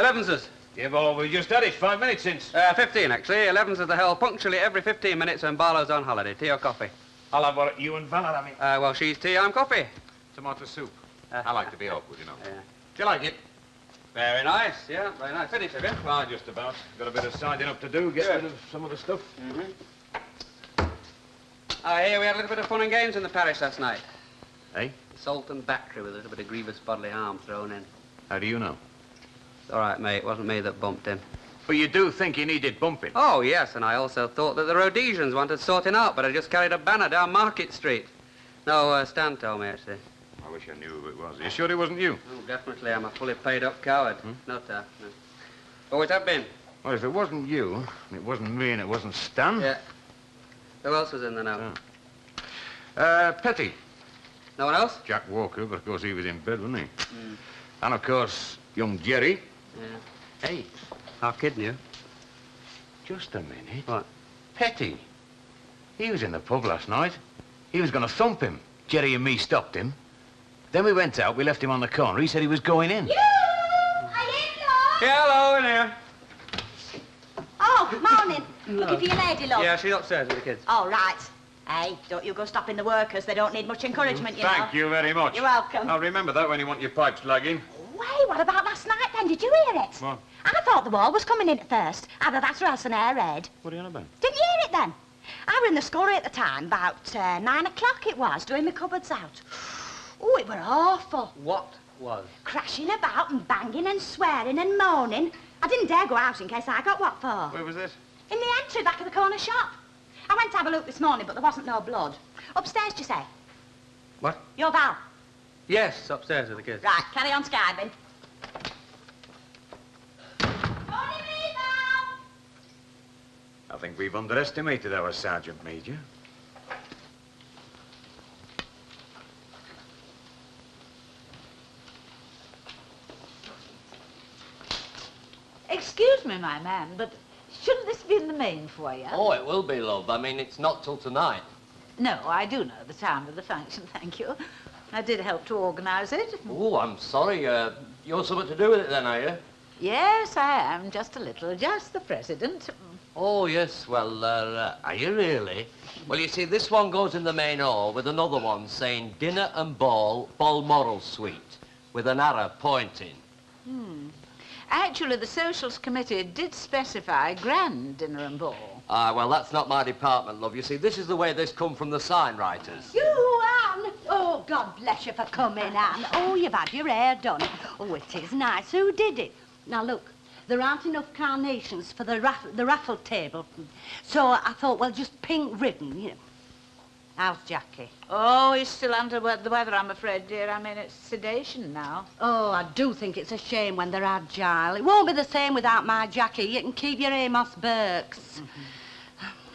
11's. Yeah, well, we just had it 5 minutes since. 15, actually. 11's at the Hell, punctually every 15 minutes when Barlow's on holiday. Tea or coffee? I'll have what you and Val are having. Well, she's tea, I'm coffee. Tomato soup. I like to be awkward, you know. Yeah. Do you like it? Very nice, yeah, very nice. Finished, have you? Well, just about. Got a bit of siding up to do, get rid of some of the stuff. I hear we had a little bit of fun and games in the parish last night. Eh? Assault and battery with a little bit of grievous bodily harm thrown in. How do you know? It's all right, mate. It wasn't me that bumped him. But you do think he needed bumping? Oh, yes, and I also thought that the Rhodesians wanted sorting out, but I just carried a banner down Market Street. No, Stan told me, actually. I wish I knew who it was. Are you sure it wasn't you? Oh, definitely. I'm a fully paid-up coward. No, no. Always have been. Well, if it wasn't you, and it wasn't me, and it wasn't Stan... Yeah. Who else was in there now? Petty. No one else? Jack Walker, but of course he was in bed, wasn't he? And of course, young Jerry. Yeah. Hey. Our kid knew. Just a minute. What? Petty. He was in the pub last night. He was going to thump him. Jerry and me stopped him. Then we went out, we left him on the corner. He said he was going in. You! Are you in, love? Yeah, hello, in here. Oh, morning. Looking for your lady, love? Yeah, she's upstairs with the kids. All right. Hey, don't you go stopping the workers. They don't need much encouragement, you know. Thank you very much. You're welcome. I'll remember that when you want your pipes lagging. Wait, what about last night, then? Did you hear it? What? I thought the wall was coming in at first. Either that or else an air raid. What are you on about? Didn't you hear it, then? I were in the scullery at the time, about 9 o'clock it was, doing my cupboards out. Oh, it were awful. What was? Crashing about and banging and swearing and moaning. I didn't dare go out in case I got what for. Where was this? In the entry back of the corner shop. I went to have a look this morning, but there wasn't no blood. Upstairs, do you say? What? Your Val. Yes, upstairs with the kids. Right, carry on skiving. Morning, me, Val. I think we've underestimated our Sergeant Major. Excuse me, my man, but shouldn't this be in the main foyer? Oh, it will be, love. I mean, it's not till tonight. No, I do know the time of the function, thank you. I did help to organise it. Oh, I'm sorry. You're something to do with it then, are you? Yes, I am, just a little, just the president. Oh, yes. Well, are you really? Well, you see, this one goes in the main hall with another one saying dinner and ball, Balmoral Suite, with an arrow pointing. Actually, the Socials Committee did specify grand dinner and ball. Ah, well, that's not my department, love. You see, this is the way this come from the sign writers. You, Anne. Oh, God bless you for coming, Anne. Oh, you've had your hair done. Oh, it is nice. Who did it? Now, look, there aren't enough carnations for the raffle table. So I thought, well, just pink ribbon, you know. How's Jackie? Oh, he's still under the weather, I'm afraid, dear. I mean, it's sedation now. Oh, I do think it's a shame when they're agile. It won't be the same without my Jackie. You can keep your Amos Burkes.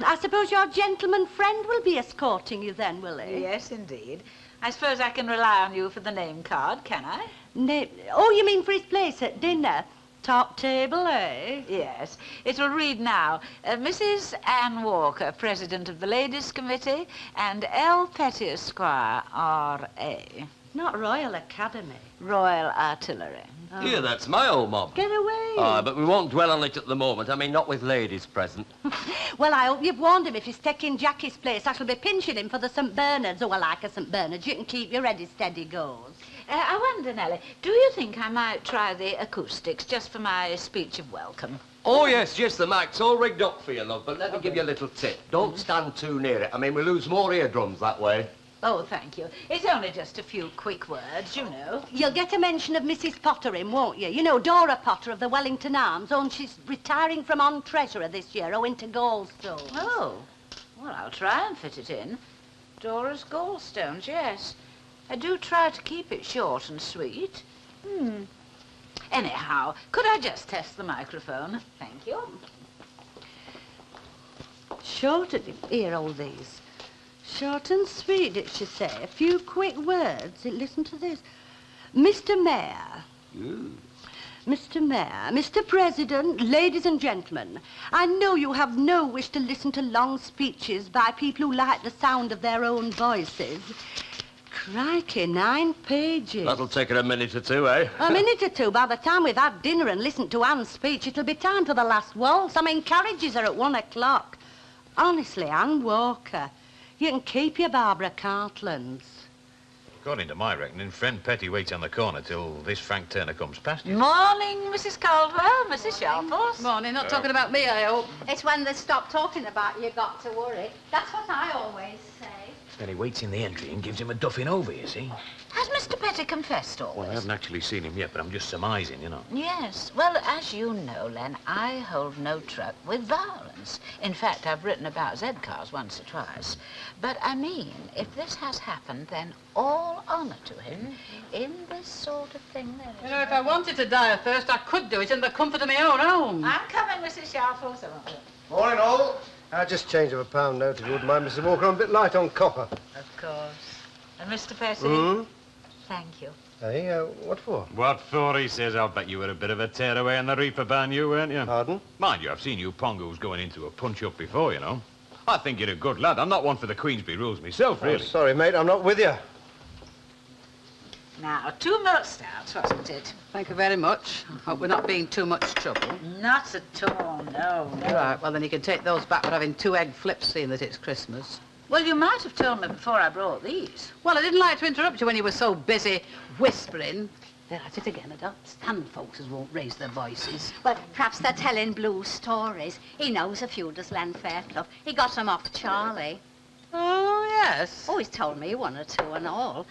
I suppose your gentleman friend will be escorting you then, will he? Yes, indeed. I suppose I can rely on you for the name card, can I? Oh, you mean for his place at dinner? Top table, eh? Yes. It will read now, Mrs. Anne Walker, President of the Ladies' Committee, and L. Petty, Esquire, R.A. Not Royal Academy. Royal Artillery. Oh. Here, that's my old mob. Get away. But we won't dwell on it at the moment. I mean, not with ladies present. Well, I hope you've warned him. If he's taking Jackie's place, I shall be pinching him for the St. Bernards. Oh, I like a St. Bernards. You can keep your ready, steady goes. I wonder, Nellie, do you think I might try the acoustics just for my speech of welcome? Oh, yes, the mic's all rigged up for you, love, but let me give you a little tip. Don't stand too near it. I mean, we lose more eardrums that way. Oh, thank you. It's only just a few quick words, you know. You'll get a mention of Mrs. Potter in, won't you? You know, Dora Potter of the Wellington Arms, and she's retiring from on treasurer this year, owing to gallstones. Oh, well, I'll try and fit it in. Dora's gallstones, yes. I do try to keep it short and sweet. Anyhow, could I just test the microphone? Thank you. Short and... Here, all these. Short and sweet, did she say? A few quick words. Listen to this. Mr. Mayor. Mr. Mayor, Mr. President, ladies and gentlemen, I know you have no wish to listen to long speeches by people who like the sound of their own voices. Crikey, 9 pages. That'll take her a minute or two, eh? A minute or two. By the time we've had dinner and listened to Anne's speech, it'll be time for the last waltz. I mean, carriages are at 1 o'clock. Honestly, Anne Walker, you can keep your Barbara Cartlands. According to my reckoning, friend Petty waits on the corner till this Frank Turner comes past you. Morning, Mrs. Caldwell, Mrs. Sharples. Morning, not talking about me, I hope. It's when they stop talking about you got to worry. That's what I always say. Then he waits in the entry and gives him a duffing over, you see. Has Mr. Petty confessed always? Well, I haven't actually seen him yet, but I'm just surmising, you know. Yes. Well, as you know, Len, I hold no truck with violence. In fact, I've written about Z-cars once or twice. But, I mean, if this has happened, then all honour to him. In this sort of thing, there is... You know, if I wanted to die of thirst, I could do it in the comfort of my own home. I'm coming, Mrs. Sharples. Morning, all. Just change of £1 note, if you wouldn't mind, Mr. Walker. I'm a bit light on copper. Of course. And Mr. Petty? Thank you. Hey, what for? What for, he says. I'll bet you were a bit of a tearaway on the reefer ban, you weren't you? Pardon? Mind you, I've seen you pongos going into a punch-up before, you know. I think you're a good lad. I'm not one for the Queensberry rules myself, really. Oh, sorry, mate, I'm not with you. Now, 2 milk stouts, wasn't it? Thank you very much. Hope we're not being too much trouble. Not at all, no. Right, well, then you can take those back for having 2 egg flips, seeing that it's Christmas. Well, you might have told me before I brought these. Well, I didn't like to interrupt you when you were so busy whispering. They're at it again. I don't stand folks as won't raise their voices. Well, perhaps they're telling blue stories. He knows a few, does Len Fairclough. He got 'em off Charlie. Oh, yes. Oh, he's told me 1 or 2 and all.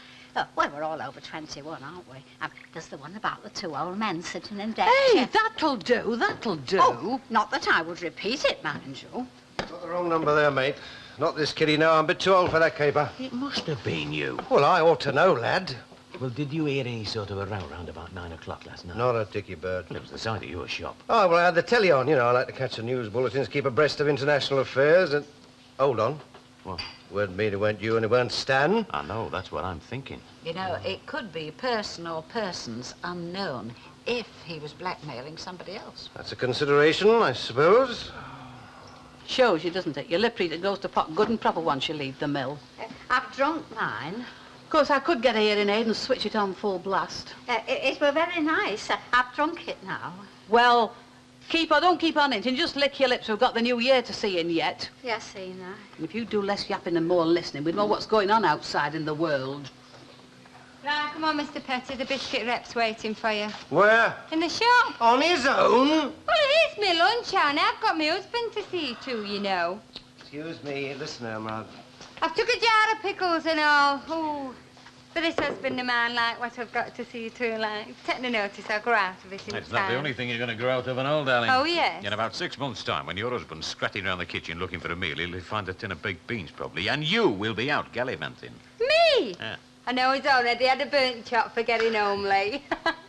Well, we're all over 21, aren't we? There's the one about the 2 old men sitting in deck Hey, chairs. that'll do, that'll do. Oh, not that I would repeat it, mind you. Got the wrong number there, mate. Not this kiddie, no. I'm a bit too old for that caper. It must have been you. Well, I ought to know, lad. Well, did you hear any sort of a row round about 9 o'clock last night? Not a dicky bird. Well, it was the side of your shop. Oh, well, I had the telly on. You know, I like to catch the news bulletins, keep abreast of international affairs, and... Hold on. What? Weren't me, it weren't you, and it weren't Stan. I know, that's what I'm thinking. You know, it could be person or persons unknown if he was blackmailing somebody else. That's a consideration, I suppose. Shows you, doesn't it? Your lip reader goes to pot good and proper once you leave the mill. I've drunk mine. Of course, I could get a hearing aid and switch it on full blast. It were very nice. I've drunk it now. Well, don't keep on it and just lick your lips. We've got the new year to see in yet. Yes, Ina. And if you do less yapping and more listening, we'd know what's going on outside in the world. Right, come on, Mr. Petty. The biscuit rep's waiting for you. Where? In the shop. On his own? Well, it is me lunch, Anne. I've got my husband to see to, you know. Excuse me. Listen, Emma. I've took a jar of pickles and all. Ooh, for this husband of mine, like what I've got to see to, like. Take no notice, I'll grow out of it in It's time. not the only thing you're going to grow out of an old darling. Oh, yes? In about 6 months' time, when your husband's scratching around the kitchen looking for a meal, he'll find a tin of baked beans, probably, and you will be out gallivanting. Me? Yeah. I know he's already had a burnt chop for getting home late.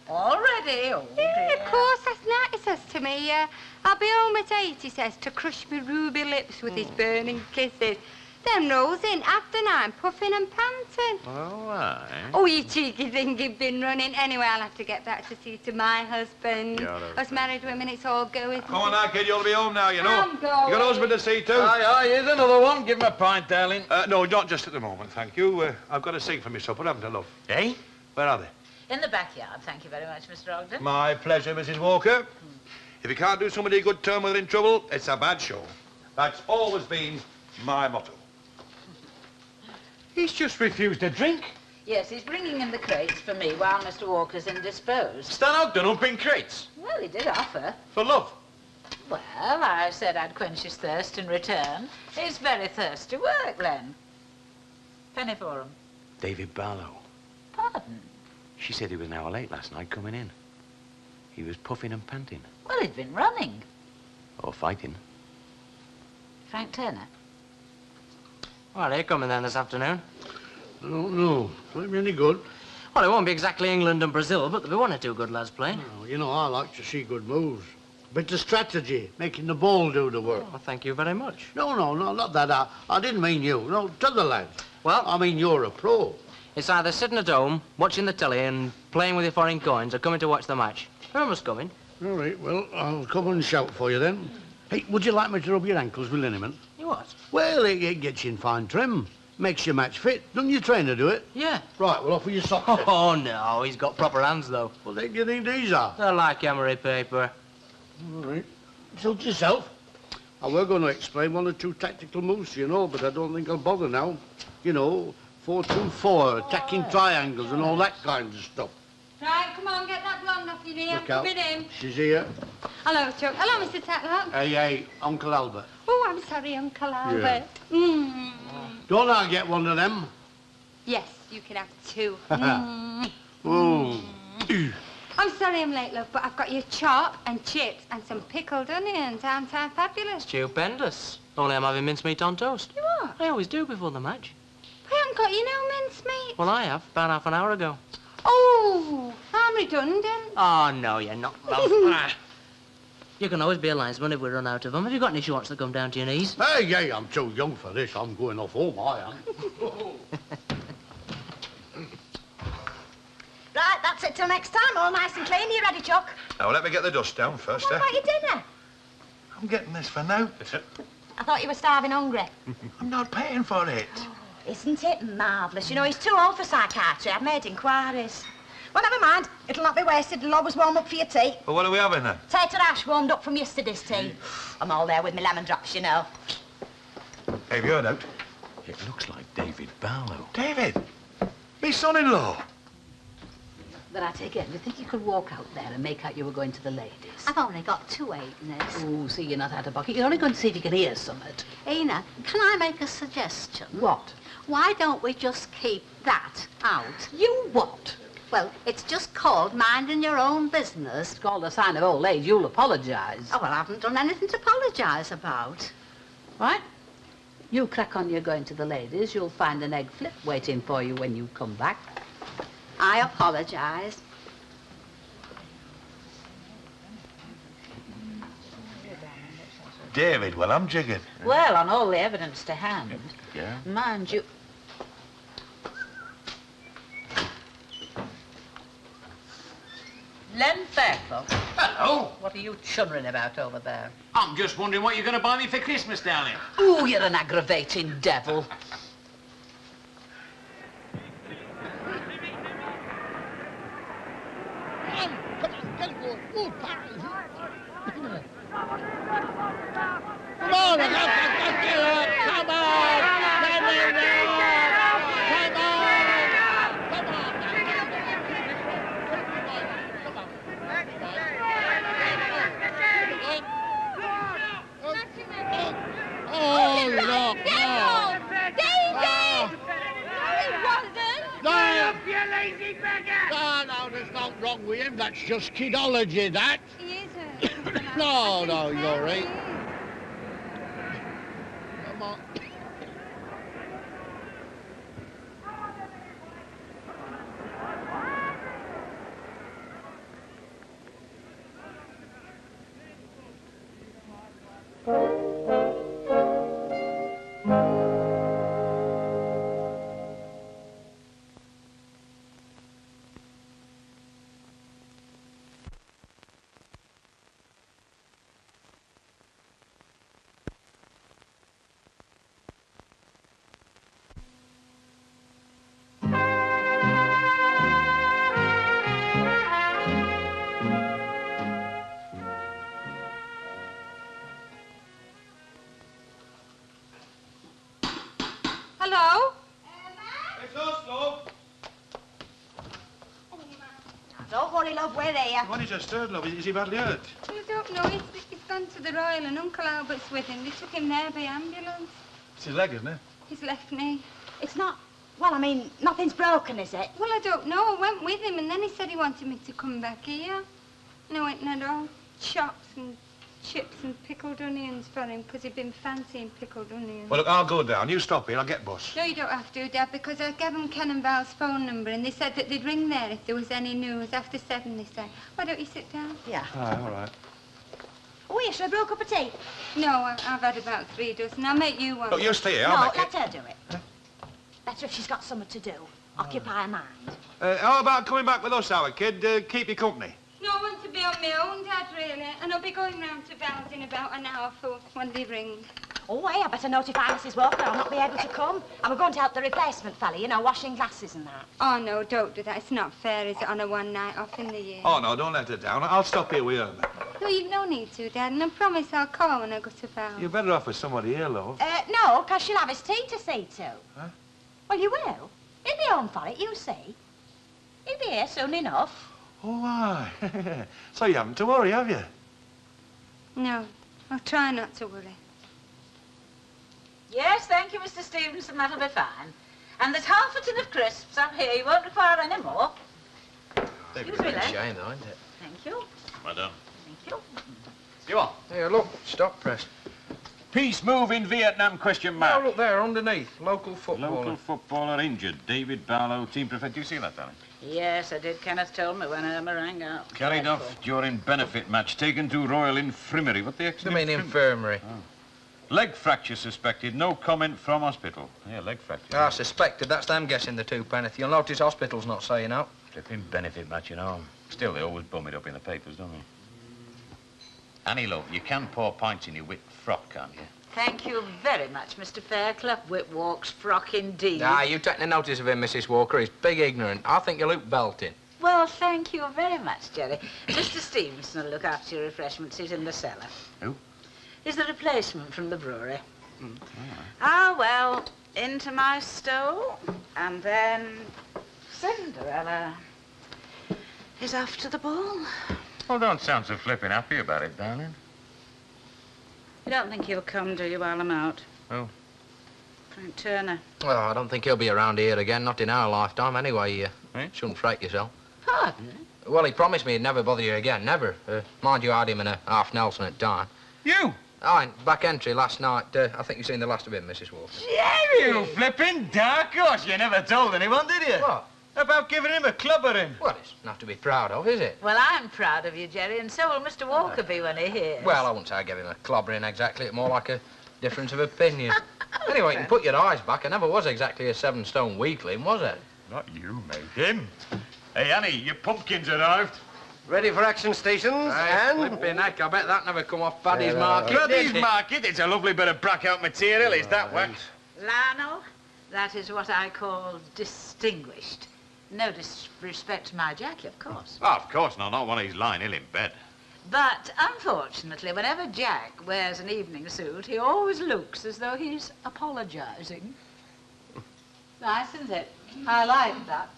Already? Oh, Yeah, of course, that's nice, he says to me. I'll be home at 8, he says, to crush me ruby lips with his burning kisses. Then rolls in after 9, puffing and panting. Oh, aye. Oh, you cheeky thing, you've been running. Anyway, I'll have to get back to see to my husband. You're okay. Us married women, it's all go, isn't Come on it? now, kid, you'll be home now, you know. I'm going. You got a husband to see to? Aye, aye, here's another one. Give him a pint, darling. No, not just at the moment, thank you. I've got to sing for my supper, haven't I, love? Eh? Where are they? In the backyard, thank you very much, Mr. Ogden. My pleasure, Mrs. Walker. If you can't do somebody a good turn when they're in trouble, it's a bad show. That's always been my motto. He's just refused a drink. Yes, he's bringing in the crates for me while Mr. Walker's indisposed. Stan Ogden humping crates. Well, he did offer. For love. Well, I said I'd quench his thirst in return. He's very thirsty work, Len. Penny for him. David Barlow. Pardon? She said he was an hour late last night coming in. He was puffing and panting. Well, he'd been running. Or fighting. Frank Turner. Well, are you coming then this afternoon? No, not really good. Well, it won't be exactly England and Brazil, but there'll be 1 or 2 good lads playing. Oh, you know, I like to see good moves. Bit of strategy, making the ball do the work. Well, thank you very much. No, not that. I didn't mean you. No, to the lads. Well, I mean, you're a pro. it's either sitting at home, watching the telly and playing with your foreign coins, or coming to watch the match. Who must come in? All right, well, I'll come and shout for you then. Hey, would you like me to rub your ankles with liniment? You what? Well, it gets you in fine trim. Makes your match fit. Doesn't your trainer do it? Yeah. Right, well, offer your socks then. Oh, no, he's got proper hands, though. Well, then you think these are? They're like emery paper. All right. Suit yourself. I were going to explain 1 or 2 tactical moves, you know, but I don't think I'll bother now. You know, 4-2-4, attacking triangles and all that kind of stuff. Right, come on, get that blonde off your ear. Look out. Come in. She's here. Hello, Chuck. Hello, Mr. Tatlock. Hey, Uncle Albert. Oh, I'm sorry, Uncle Albert. Mm. Don't I get one of them? Yes, you can have 2. Oh. I'm sorry I'm late, love, but I've got your chop and chips and some pickled onions. Aren't I fabulous? Stupendous. Only I'm having mincemeat on toast. You are? I always do before the match. I haven't got you no mincemeat. Well, I have, about half an hour ago. Oh, I'm redundant. Oh, no, you're not, love. You can always be a linesman if we run out of them. Have you got any shorts that come down to your knees? Hey, I'm too young for this. I'm going off home, I am. Right, that's it till next time. All nice and clean. You ready, Chuck? Now, let me get the dust down first, What about your dinner? I'm getting this for now. I thought you were starving hungry. I'm not paying for it. Isn't it marvellous? You know, he's too old for psychiatry. I've made inquiries. Well, never mind. It'll not be wasted. It'll always warm up for your tea. Well, what are we having then? Tater ash warmed up from yesterday's tea. I'm all there with my lemon drops, you know. Hey, have you heard out? It looks like David Barlow. David? Me son-in-law? Then I take it, you think you could walk out there and make out you were going to the ladies? I've only got 2 eighpennies. Oh, see, you're not out of pocket. You're only going to see if you can hear something. Ena, can I make a suggestion? What? Why don't we just keep that out? You what? Well, it's just called minding your own business. It's called a sign of old age. You'll apologise. Oh, well, I haven't done anything to apologise about. Right? You crack on you're going to the ladies. You'll find an egg flip waiting for you when you come back. I apologise. David, well, I'm jiggered. Well, on all the evidence to hand, Yeah? mind you... Len Fairclough, Hello. what are you chunnering about over there? I'm just wondering what you're going to buy me for Christmas, darling. Oh, you're an aggravating devil. Come on, come No, there's nothing wrong with him. That's just kidology, that. He isn't. No, you're all right. Come on. Hello? It's us, love. Don't worry, love, we're here. What is stirred, love? Is he badly hurt? Well, I don't know. He's gone to the Royal and Uncle Albert's with him. They took him there by ambulance. It's his leg, isn't it? His left knee. It's not... Well, I mean, nothing's broken, is it? Well, I don't know. I went with him and then he said he wanted me to come back here. And I went and had all chops and chips and pickled onions for him because he'd been fancying pickled onions. Well, look, I'll go down. You stop here. I'll get bus. No, you don't have to, Dad, because I gave them Ken and Val's phone number and they said that they'd ring there if there was any news. After 7, they said. Why don't you sit down? Yeah. All right. Oh, here, should I brew a cup of tea? No, I've had about 3 dozen. I'll make you one. Look, you stay here. No, I'll make let it. her do it. Better if she's got something to do. Occupy her mind. How about coming back with us, our kid? Keep you company. No, I want to be on my own, Dad, really. And I'll be going round to Val's in about an hour for when they ring. Oh, hey, I better notify Mrs. Walker I'll not be able to come. And we're going to help the replacement fella, you know, washing glasses and that. Oh, no, don't do that. It's not fair, is it, on a one night off in the year? Oh, no, don't let her down. I'll stop here with her. No, you've no need to, Dad, and I promise I'll call when I go to Val. You're better off with somebody here, love. No, because she'll have his tea to see to. Huh? Well, you will. He'll be home for it, you see. He'll be here soon enough. Oh, aye. So you haven't to worry, have you? No, I'll try not to worry. Yes, thank you, Mr. Stevenson. That'll be fine. And there's half a tin of crisps up here. You won't require any more. They'd be Excuse me, a Len. shame, though, isn't it? Thank you. Madam. Thank you. You on? Here, look, stop press. Peace move in Vietnam, question mark. Oh, look there, underneath. Local footballer. Local footballer injured. David Barlow, team prefect. Do you see that, darling? Yes, I did. Kenneth told me when Irma rang out. Carried off during benefit match. Taken to Royal Infirmary. What the You accident? mean infirmary? Oh. Leg fracture suspected. No comment from hospital. Yeah, leg fracture. Ah, suspected. That's them guessing the two penneth. You'll notice hospital's not saying out. Flipping benefit match, you know. Still, they always bum it up in the papers, don't they? Annie, love, you can pour pints in your whip frock, can't you? Thank you very much, Mr. Fairclough. Whitwalk's frock indeed. Ah, you take no notice of him, Mrs. Walker. He's big ignorant. I think you look belting. Well, thank you very much, Jerry. Mr. Stevenson will look after your refreshments. He's in the cellar. Who? He's the replacement from the brewery. Ah, well, into my stove, and then Cinderella is off to the ball. Well, don't sound so flippin' happy about it, darling. You don't think he'll come, do you, while I'm out? Who? Frank Turner. Well, I don't think he'll be around here again, not in our lifetime anyway. Eh? Shouldn't fret yourself. Pardon? Well, he promised me he'd never bother you again, never. Mind you, I had him in a half Nelson at time. You? Oh, in back entry last night. I think you've seen the last of him, Mrs. Walker. Jerry! You flippin' dark horse. You never told anyone, did you? What? About giving him a clubbering. Well, it's not to be proud of, is it? Well, I'm proud of you, Jerry, and so will Mr. Walker be when he hears. Well, I wouldn't say I gave him a clobbering exactly. It's more like a difference of opinion. Anyway, you can put your eyes back. I never was exactly a 7-stone weakling, was I? Not you, mate. Him. Hey, Annie, your pumpkin's arrived. Ready for action stations, and... Flipping heck, I bet that never come off Paddy's Market. Paddy's Market? It's a lovely bit of brack-out material, is that wax? Lionel, that is what I call distinguished. No disrespect to my Jackie, of course. Oh, of course not. Not when he's lying ill in bed. But unfortunately, whenever Jack wears an evening suit, he always looks as though he's apologising. Nice, isn't it? I like that.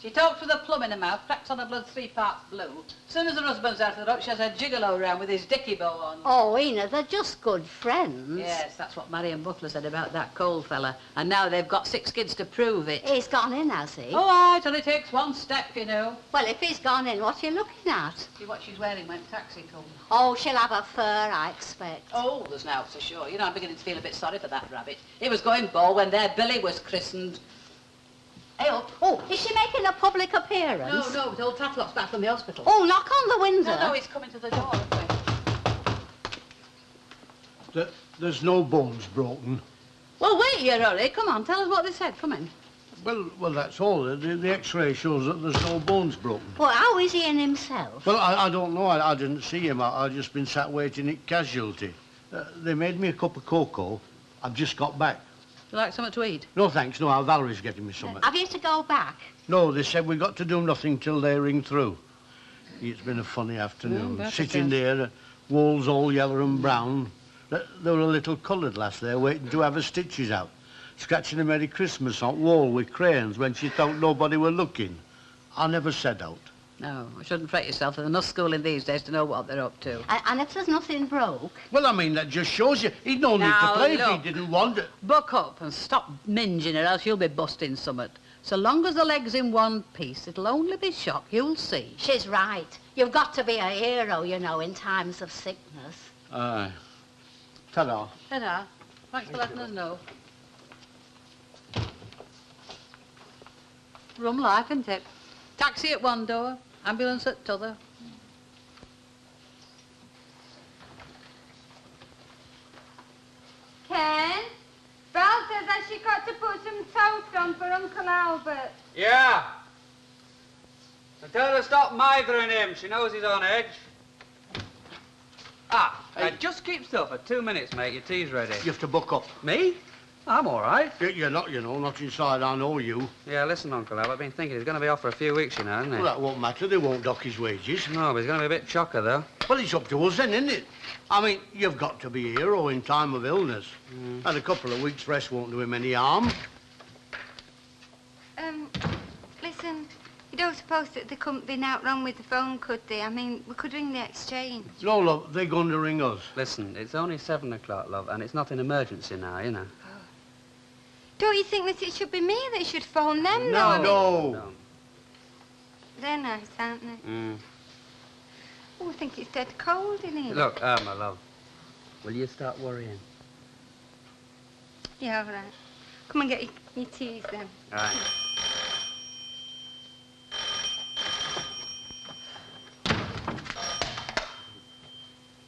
She talks with a plum in her mouth, cracks on her blood 3 parts blue. As soon as her husband's out of the rock, she has a gigolo round with his dicky bow on. Oh, Ina, they're just good friends. Yes, that's what Marion Butler said about that Cole fella. And now they've got 6 kids to prove it. He's gone in, has he? All right, only takes one step, you know. Well, if he's gone in, what are you looking at? See what she's wearing when taxi comes. Oh, she'll have a fur, I expect. Oh, there's now for sure. You know, I'm beginning to feel a bit sorry for that rabbit. He was going bald when their Billy was christened. Hey, oh, is she making a public appearance? No, with old Tatlock's back from the hospital. Oh, knock on the window. No, he's coming to the door, I think. There's no bones broken. Well, wait, you hurry. Come on, tell us what they said. Come in. Well, that's all. The X-ray shows that there's no bones broken. Well, how is he in himself? Well, I don't know. I didn't see him. I just been sat waiting at casualty. They made me a cup of cocoa. I've just got back. You like something to eat? No, thanks. No, Valerie's getting me something. Have you to go back? No, they said we got to do nothing till they ring through. It's been a funny afternoon. No, Sitting there, walls all yellow and brown. There were a little coloured lass there waiting to have her stitches out, scratching a Merry Christmas on wall with crayons when she thought nobody were looking. I never said out. No, I shouldn't fret yourself. There's enough schooling these days to know what they're up to. And if there's nothing broke? Well, I mean, that just shows you he'd no need to play if he didn't want it. Buck up and stop minging or else you'll be busting summit. So long as the leg's in one piece, it'll only be shock, you'll see. She's right. You've got to be a hero, you know, in times of sickness. Aye. Ta-da. Ta-da. Thanks for letting us know. Rum life, isn't it? Taxi at one door, ambulance at t'other. Ken, Val says that she got to put some toast on for Uncle Albert. Yeah. So tell her to stop mithering him. She knows he's on edge. Just keep still for 2 minutes, mate. Your tea's ready. You have to buck up. Me? I'm all right. You're not, you know, not inside, I know you. Yeah, listen, Uncle Al, I've been thinking he's going to be off for a few weeks, you know, isn't he? Well, that won't matter. They won't dock his wages. No, but he's going to be a bit chocker, though. Well, it's up to us then, isn't it? I mean, you've got to be a hero in time of illness. And a couple of weeks' rest won't do him any harm. Listen, you don't suppose that there couldn't be out wrong with the phone, could they? I mean, we could ring the exchange. No, love, they're going to ring us. Listen, it's only 7 o'clock, love, and it's not an emergency now, you know. Don't you think that it should be me that should phone them, No. though? No. They're nice, aren't they? Oh, I think it's dead cold in here. Look, my love, will you start worrying? Yeah, all right. Come and get your teas, then. All right.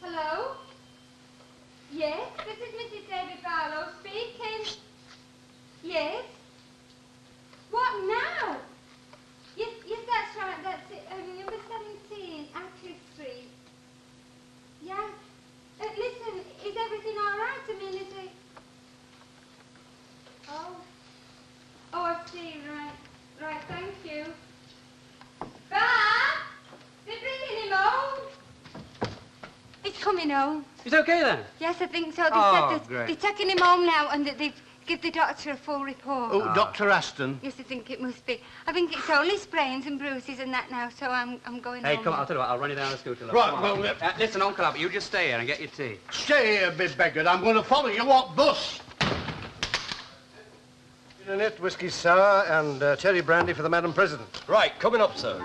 Hello? Yes, this is Mrs. David Barlow speaking. Yes? What now? Yes, that's right, that's it. Number 17, Active Street. Yeah. Listen, is everything all right? I mean, is it... Oh, I see, right. Right, thank you. Bab! They're bringing him home. He's coming home. He's okay, then? Yes, I think so. They Oh, said that great. they're taking him home now and that they've give the doctor a full report. Oh, Dr. Aston. Yes, I think it must be. I think it's only sprains and bruises and that now, so I'm going Hey, home. come on, I'll tell you what, I'll run you down the scooter. Look. Right, Come on. well, listen, Uncle Albert, you just stay here and get your tea. Stay here, big beggar. I'm going to follow you. What bus? Net whiskey sour and cherry brandy for the Madam President. Right, coming up, sir.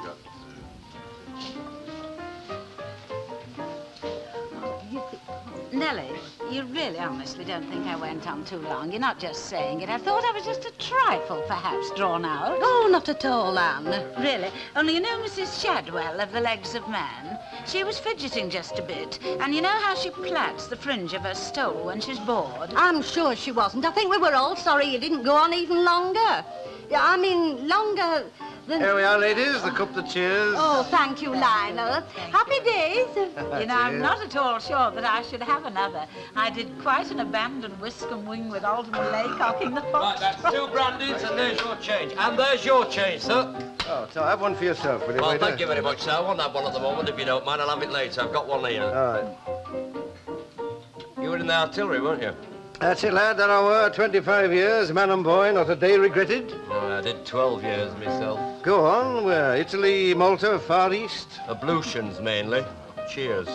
Nellie, you really honestly don't think I went on too long? You're not just saying it. I thought I was just a trifle, perhaps, drawn out. Oh, not at all, Anne. Really? Only you know Mrs. Shadwell of the Legs of Man? She was fidgeting just a bit. And you know how she plaits the fringe of her stole when she's bored? I'm sure she wasn't. I think we were all sorry you didn't go on even longer. Yeah, I mean, longer than... Here we are, ladies. The cup that cheers. Oh, thank you, Lionel. Happy days. You know, I'm not at all sure that I should have another. I did quite an abandoned whisk and wing with Alderman Laycock in the Right, that's 2 brandies and there's your change. And there's your change, sir. Oh, so have one for yourself, will you, Well, waiter? thank you very much, sir. I won't have one at the moment, if you don't mind. I'll have it later. I've got one here. All right. You were in the artillery, weren't you? That's it, lad. There I were, 25 years, man and boy, not a day regretted. I did 12 years myself. Go on, where? Italy, Malta, Far East? Ablutions, mainly. Cheers.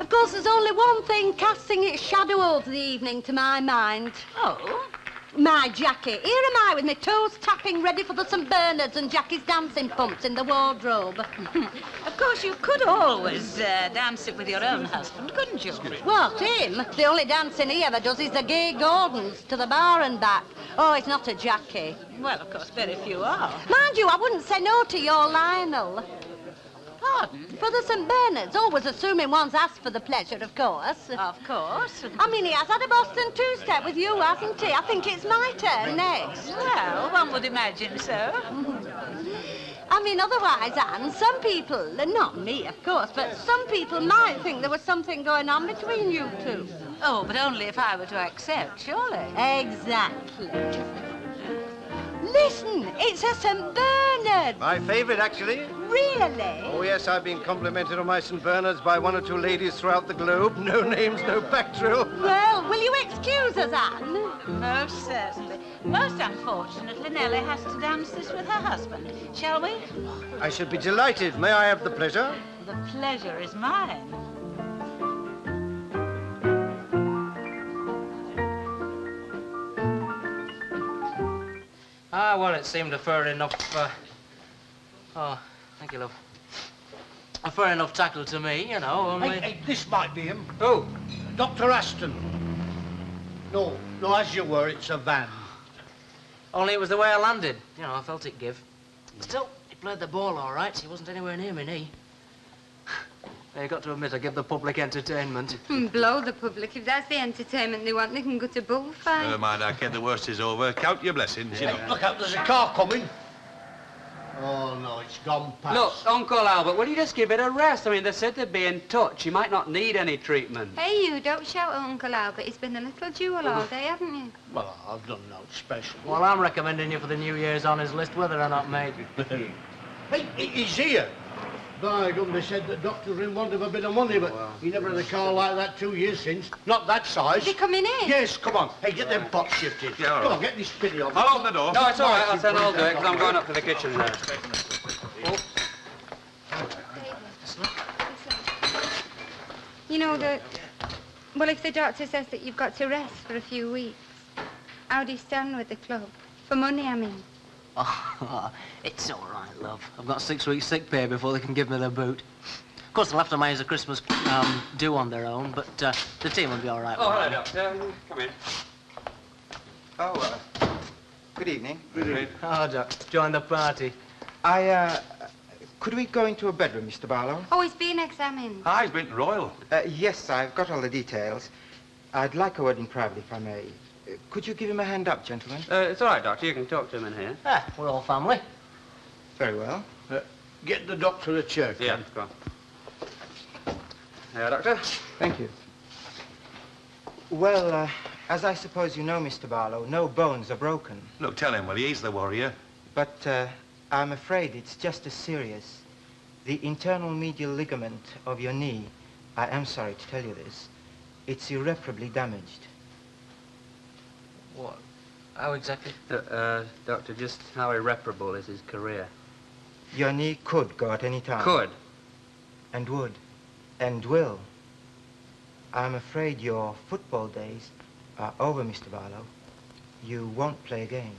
Of course, there's only one thing casting its shadow over the evening to my mind. Oh? My Jackie. Here am I with my toes tapping ready for the St. Bernards and Jackie's dancing pumps in the wardrobe. Of course, you could always dance it with your own husband, couldn't you? What, him? The only dancing he ever does is the gay Gordons to the bar and back. Oh, it's not a Jackie. Well, of course, very few are. Mind you, I wouldn't say no to your Lionel. Pardon? For the St. Bernards, always assuming one's asked for the pleasure, of course. Of course. I mean, he has had a Boston two-step with you, hasn't he? I think it's my turn next. Well, one would imagine so. I mean, otherwise, Anne, some people, not me, of course, but some people might think there was something going on between you two. Oh, but only if I were to accept, surely. Exactly. Listen, it's a St. Bernard. My favourite, actually. Really? Oh, yes, I've been complimented on my St. Bernards by 1 or 2 ladies throughout the globe. No names, no back drill. Well, will you excuse us, Anne? Most certainly. Most unfortunately, Nellie has to dance this with her husband. Shall we? I should be delighted. May I have the pleasure? The pleasure is mine. Ah, well, it seemed a fair enough, Oh, thank you, love. A fair enough tackle to me, you know, only... Hey, this might be him. Who? Dr. Aston. No, as you were, it's a van. Only it was the way I landed. You know, I felt it give. Still, he played the ball all right, so he wasn't anywhere near me knee. You got to admit, I give the public entertainment. Blow the public. If that's the entertainment they want, they can go to bullfight. Never mind, I the worst is over. Count your blessings, you know. Look out, there's a car coming. Oh, no, it's gone past. Look, Uncle Albert, will you just give it a rest? I mean, they said they'd be in touch. You might not need any treatment. Hey, you, don't shout at Uncle Albert. He's been a little jewel all day, haven't you? Well, I've done no special. Well, I'm recommending you for the New Year's honours list, whether or not, mate. Hey, he's here. By gum, they said the doctor's in want of a bit of money, but he never had a car like that 2 years since. Not that size. Is he coming in? Yes, come on. Hey, get them pots shifted. Yeah, all right. Come on, get this spinny off. I'll open the door. No, it's all right. I'll send all do it, because I'm going up to the kitchen there. You know that... Well, if the doctor says that you've got to rest for a few weeks, how do you stand with the club? For money, I mean. Oh, it's all right, love. I've got 6 weeks sick pay before they can give me the boot. Of course, they'll have to manage the Christmas do on their own, but the team will be all right. Oh, hello, Doctor. Come in. Oh, good evening. Good evening. Oh, Doc, join the party. Could we go into a bedroom, Mr. Barlow? Oh, he's been examined. Ah, he's been to Royal. Yes, I've got all the details. I'd like a word in private, if I may. Could you give him a hand up, gentlemen? It's all right, Doctor. You can talk to him in here. Ah, we're all family. Very well. Get the doctor a chair. Yeah, go on. Yeah, Doctor. Thank you. Well, as I suppose you know, Mr. Barlow, no bones are broken. Look, tell him, will you? He's the warrior. But I'm afraid it's just as serious. The internal medial ligament of your knee, I am sorry to tell you this, it's irreparably damaged. What? How exactly? Doctor, just how irreparable is his career? Your knee could go at any time. Could? And would. And will. I'm afraid your football days are over, Mr. Barlow. You won't play again.